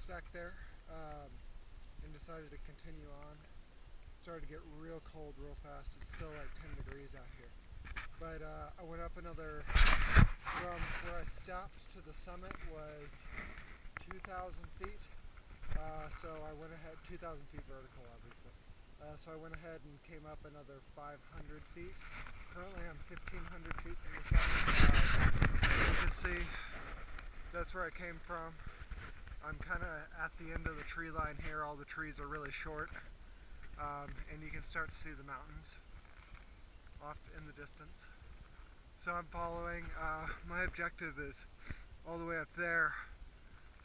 back there and decided to continue on. Started to get real cold real fast. It's still like 10 degrees out here. But I went up another, from where I stopped to the summit was 2,000 feet. So I went ahead, 2,000 feet vertical obviously. So I went ahead and came up another 500 feet. Currently I'm 1,500 feet from the summit. You can see that's where I came from. I'm kind of at the end of the tree line here. All the trees are really short, and you can start to see the mountains off in the distance. So I'm following. My objective is all the way up there,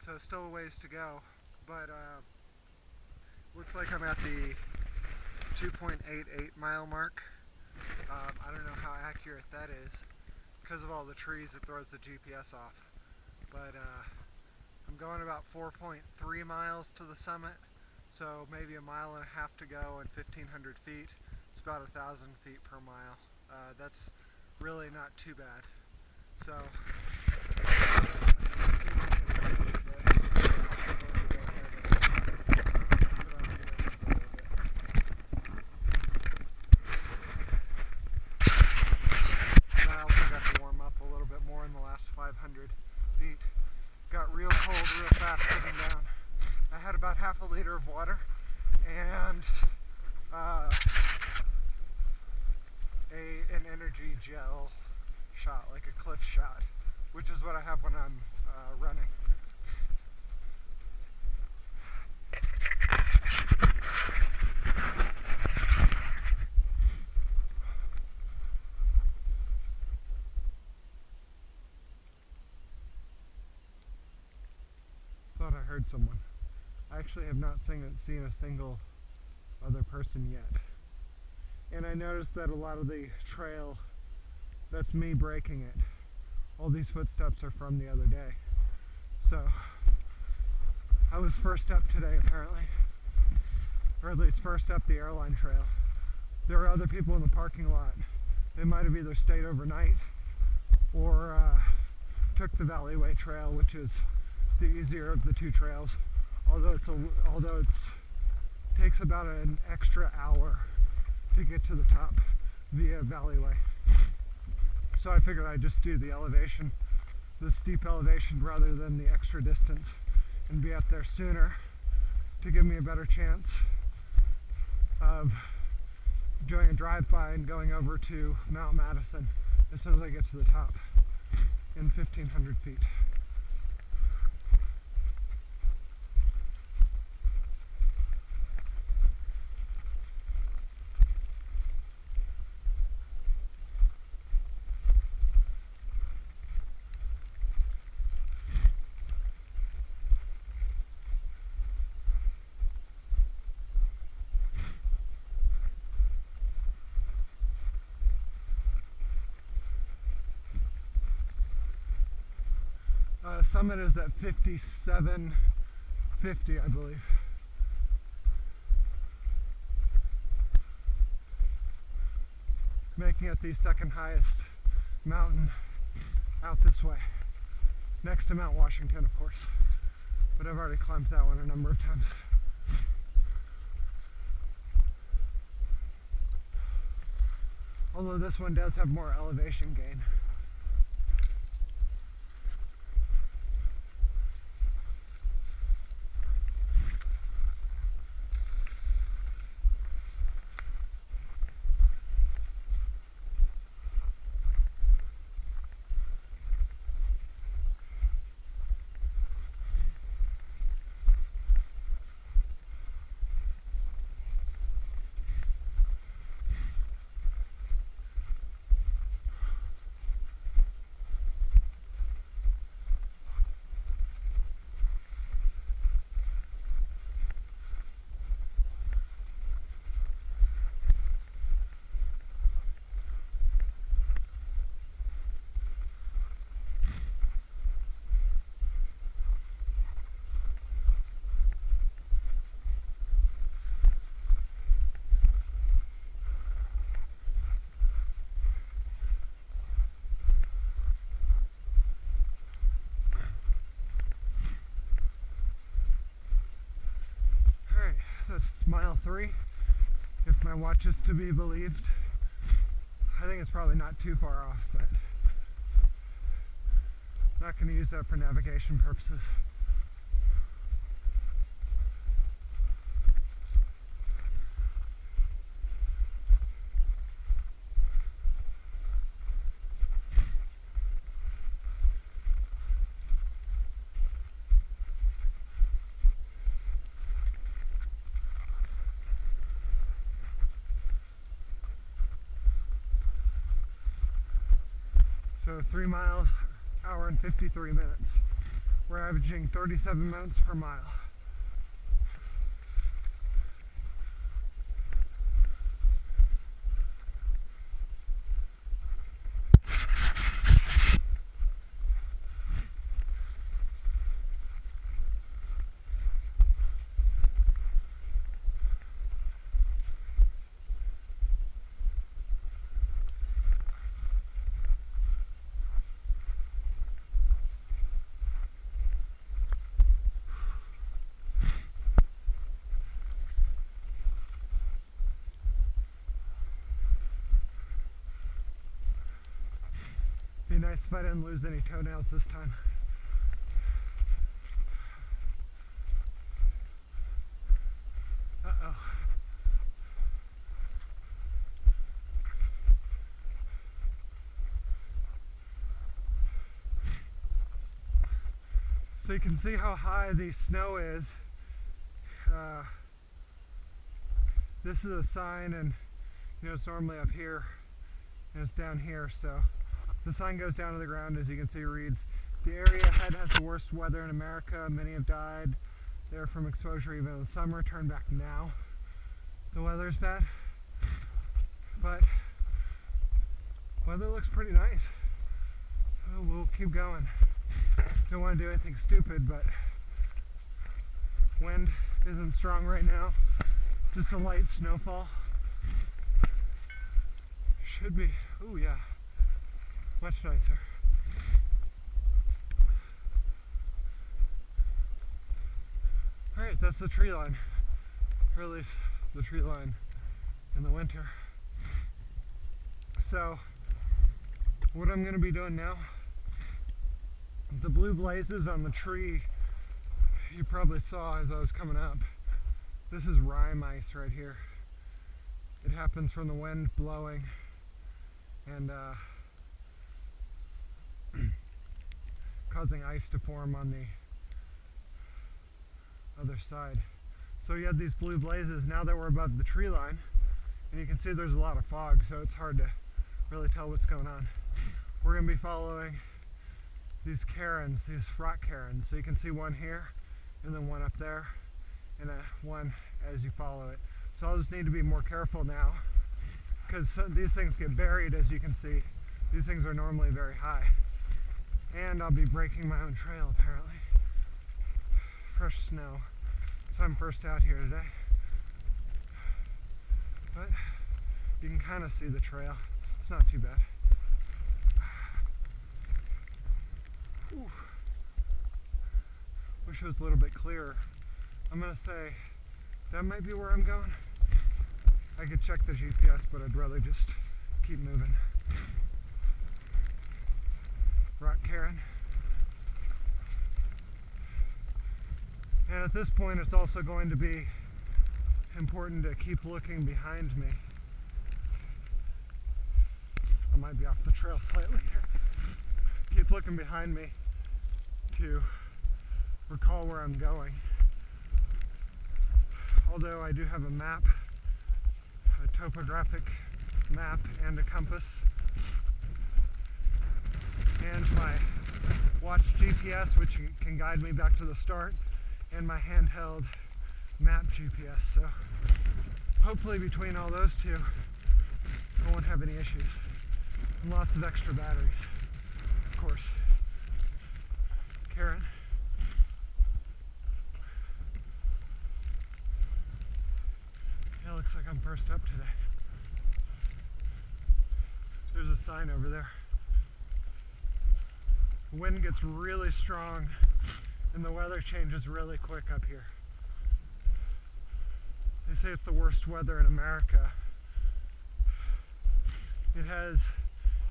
so still a ways to go, but looks like I'm at the 2.88 mile mark. I don't know how accurate that is. Because of all the trees, it throws the GPS off. But I'm going about 4.3 miles to the summit, so maybe a mile and a half to go and 1,500 feet. It's about 1,000 feet per mile. That's really not too bad. So in the last 500 feet. Got real cold real fast sitting down. I had about half a liter of water and an energy gel shot, like a cliff shot, which is what I have when I'm running. Thought I heard someone. I actually have not seen a single other person yet. And I noticed that a lot of the trail, that's me breaking it. All these footsteps are from the other day. So I was first up today apparently, or at least first up the airline trail. There were other people in the parking lot. They might have either stayed overnight or took the Valleyway Trail, which is the easier of the two trails, although it's takes about an extra hour to get to the top via Valleyway. So I figured I'd just do the elevation, the steep elevation, rather than the extra distance, and be up there sooner to give me a better chance of doing a drive-by and going over to Mount Madison as soon as I get to the top in 1,500 feet. Summit is at 5750, I believe. Making it the second highest mountain out this way. Next to Mount Washington, of course. But I've already climbed that one a number of times. Although this one does have more elevation gain. it's mile 3, if my watch is to be believed. I think it's probably not too far off, but not going to use that for navigation purposes. So 3 miles, hour and 53 minutes. We're averaging 37 minutes per mile. Be nice if I didn't lose any toenails this time. Uh-oh. So you can see how high the snow is. This is a sign, and it's normally up here and it's down here, so the sign goes down to the ground. As you can see, reads, "The area ahead has the worst weather in America. Many have died there from exposure even in the summer. Turn back now. The weather's bad." But weather looks pretty nice. So we'll keep going. Don't want to do anything stupid, but wind isn't strong right now. Just a light snowfall. Should be, oh yeah, much nicer. Alright, that's the tree line, or at least the tree line in the winter. So, what I'm going to be doing now, the blue blazes on the tree you probably saw as I was coming up. This is rime ice right here. It happens from the wind blowing and causing ice to form on the other side. So you have these blue blazes now that we're above the tree line, and you can see there's a lot of fog, so it's hard to really tell what's going on. We're going to be following these cairns, these rock cairns. So you can see one here, and then one up there, and one as you follow it. So I'll just need to be more careful now, because these things get buried, as you can see. These things are normally very high. And I'll be breaking my own trail, apparently. Fresh snow. So I'm first out here today. But you can kind of see the trail. It's not too bad. Whew. Wish it was a little bit clearer. I'm going to say that might be where I'm going. I could check the GPS, but I'd rather just keep moving. Rock cairn. And at this point, it's also going to be important to keep looking behind me. I might be off the trail slightly here. Keep looking behind me to recall where I'm going. Although I do have a map, a topographic map, and a compass, and my watch GPS, which can guide me back to the start, and my handheld map GPS. So hopefully between all those two, I won't have any issues. And lots of extra batteries, of course. Karen. Yeah, looks like I'm first up today. There's a sign over there. The wind gets really strong and the weather changes really quick up here. They say it's the worst weather in America.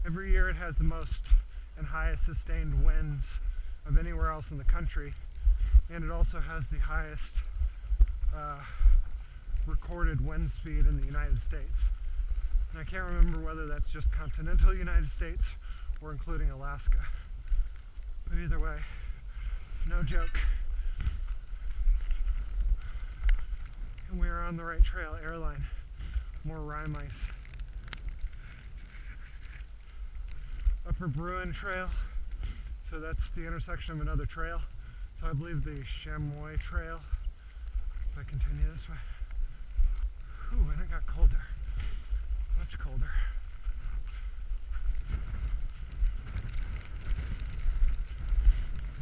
Every year it has the most and highest sustained winds of anywhere else in the country, and it also has the highest recorded wind speed in the United States. And I can't remember whether that's just continental United States or including Alaska. But either way, it's no joke. And we are on the right trail, airline. More rime ice. Upper Bruin Trail. So that's the intersection of another trail. So I believe the Chamois Trail. If I continue this way. Whew, and it got colder. Much colder.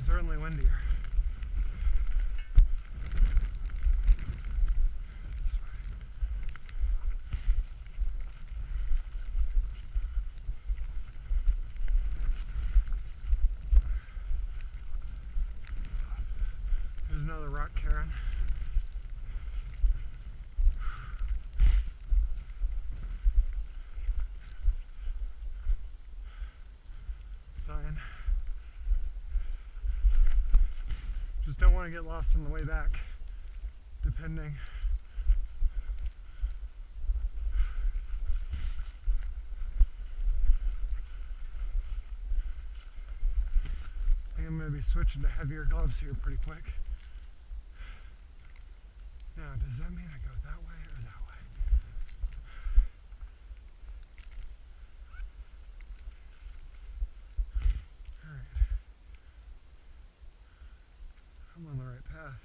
Certainly windier. There's another rock cairn. Sign. Just don't want to get lost on the way back, depending. I think I'm going to be switching to heavier gloves here pretty quick. Now, does that mean I go that way or that way? Alright. I'm on the right path.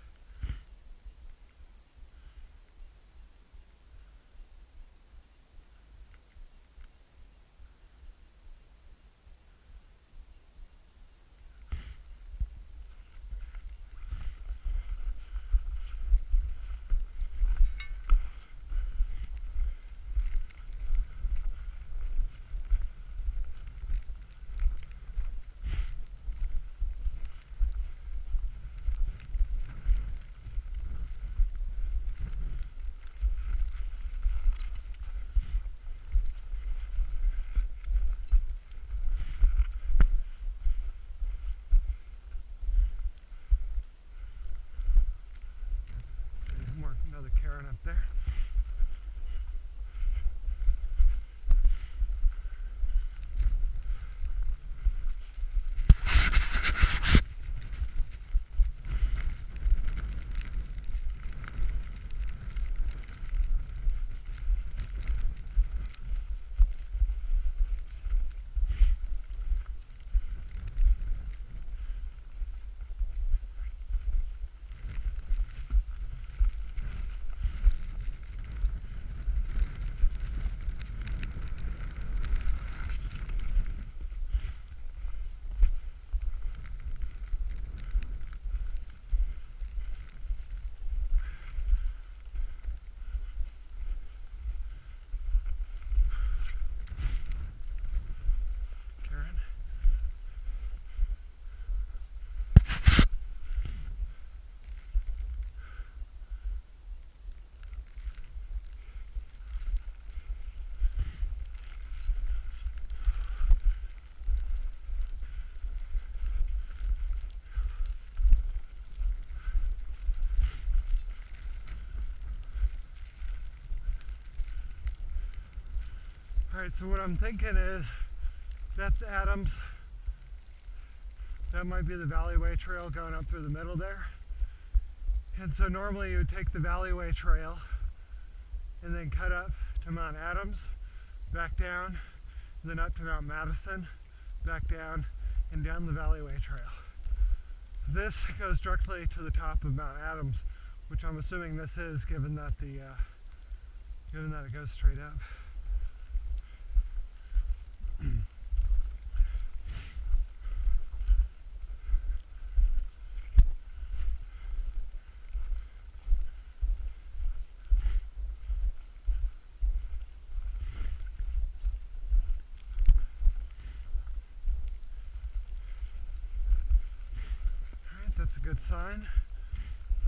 Another cairn up there. Alright, so what I'm thinking is, that's Adams. That might be the Valleyway Trail going up through the middle there. And so normally you would take the Valleyway Trail and then cut up to Mount Adams, back down, and then up to Mount Madison, back down, and down the Valleyway Trail. This goes directly to the top of Mount Adams, which I'm assuming this is, given that it goes straight up. Alright, that's a good sign.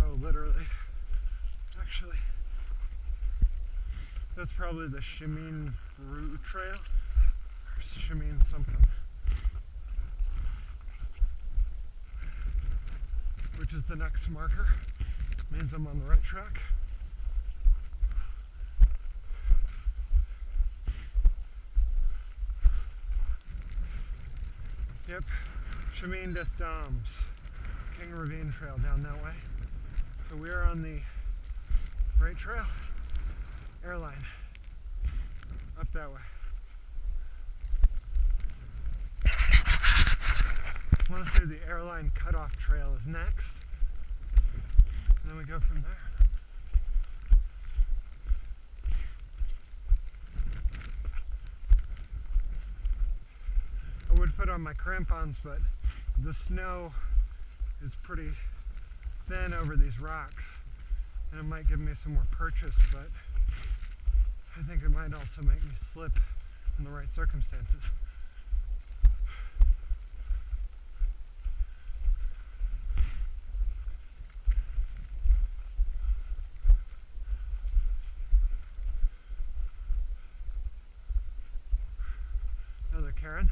Oh, literally. Actually, That's probably the Chemin Route Trail, or Chemin something, which is the next marker. Means I'm on the right track. Yep, Chemin des Dames, King Ravine Trail down that way. So we are on the right trail, airline, up that way. I want to say the airline cutoff trail is next, and then we go from there. I would put on my crampons, but the snow is pretty thin over these rocks, and it might give me some more purchase, but I think it might also make me slip in the right circumstances. Another Karen.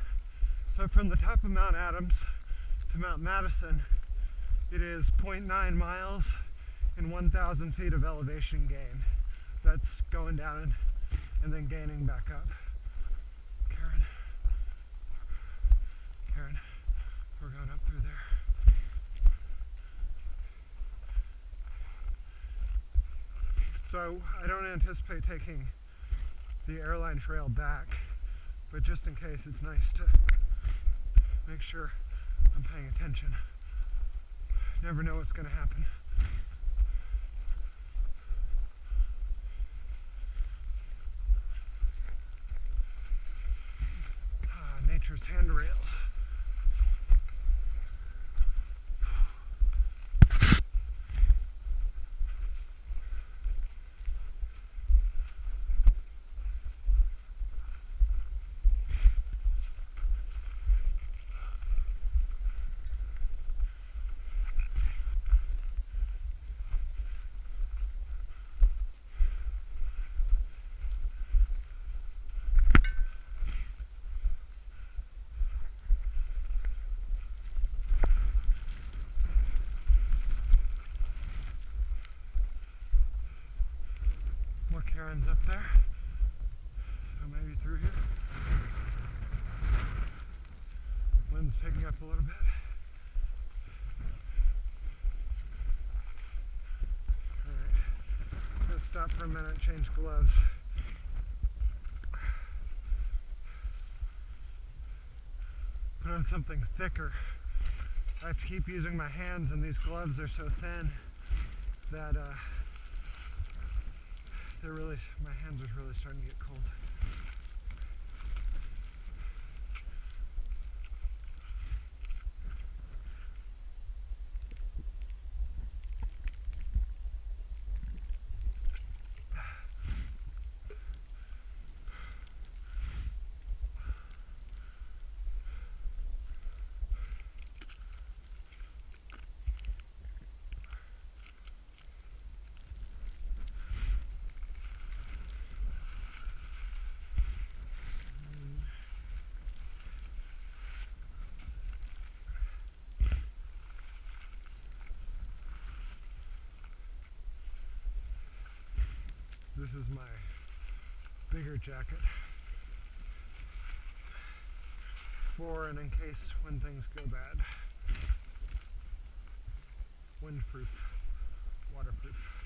So from the top of Mount Adams to Mount Madison, it is 0.9 miles and 1,000 feet of elevation gain. That's going down and then gaining back up. Karen, Karen, we're going up through there. So I don't anticipate taking the airline trail back, but just in case, it's nice to make sure I'm paying attention. Never know what's going to happen. Nature's handrails. More Karens up there, so maybe through here. Wind's picking up a little bit. Alright, I'm gonna stop for a minute, change gloves. Put on something thicker. I have to keep using my hands, and these gloves are so thin that my hands are really starting to get cold. This is my bigger jacket for and in case when things go bad. Windproof, waterproof.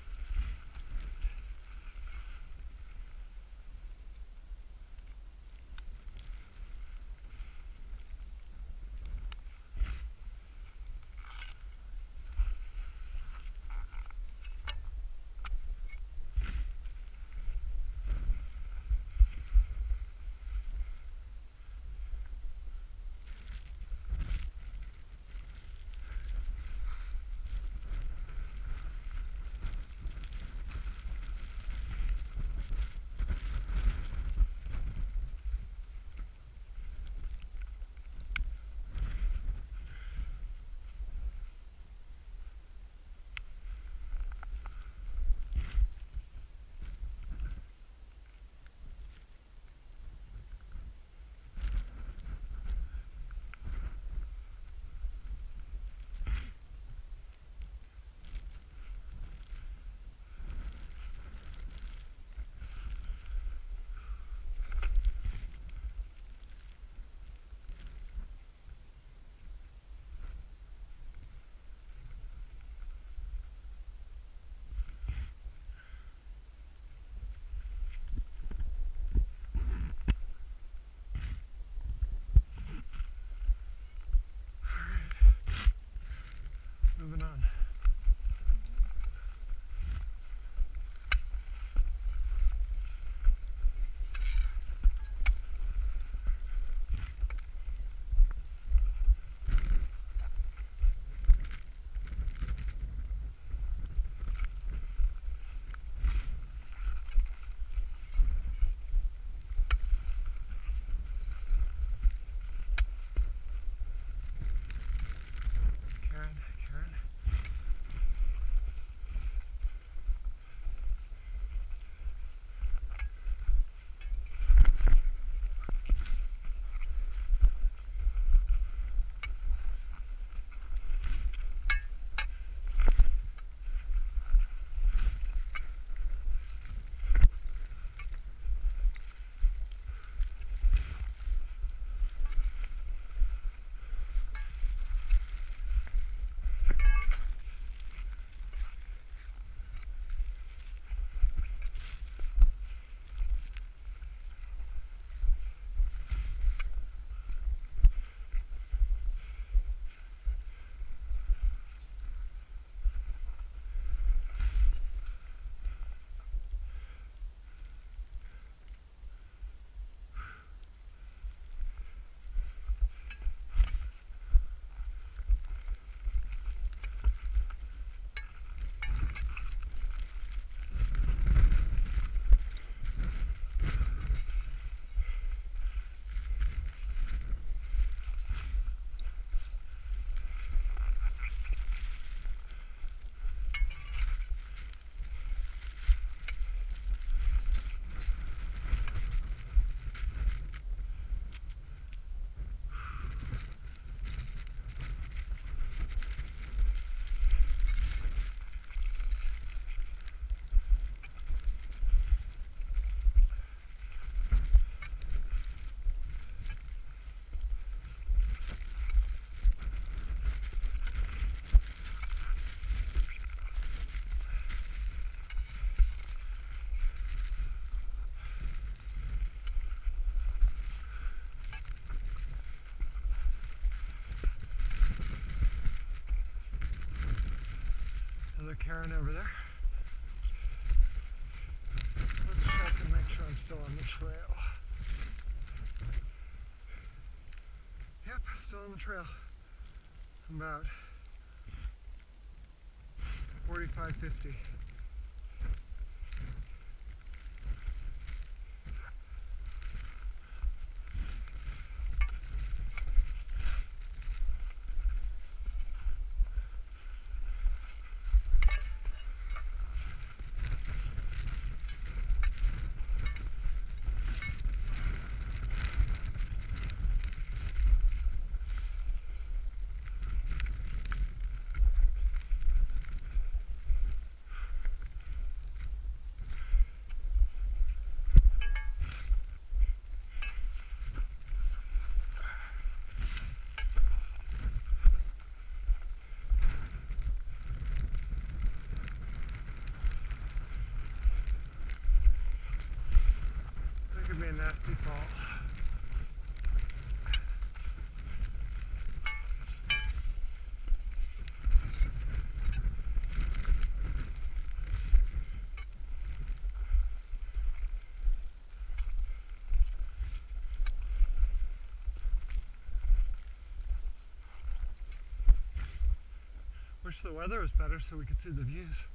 cairn over there. Let's check and make sure I'm still on the trail. Yep, still on the trail. I'm about 45, 50. That could be a nasty fall. Wish the weather was better so we could see the views.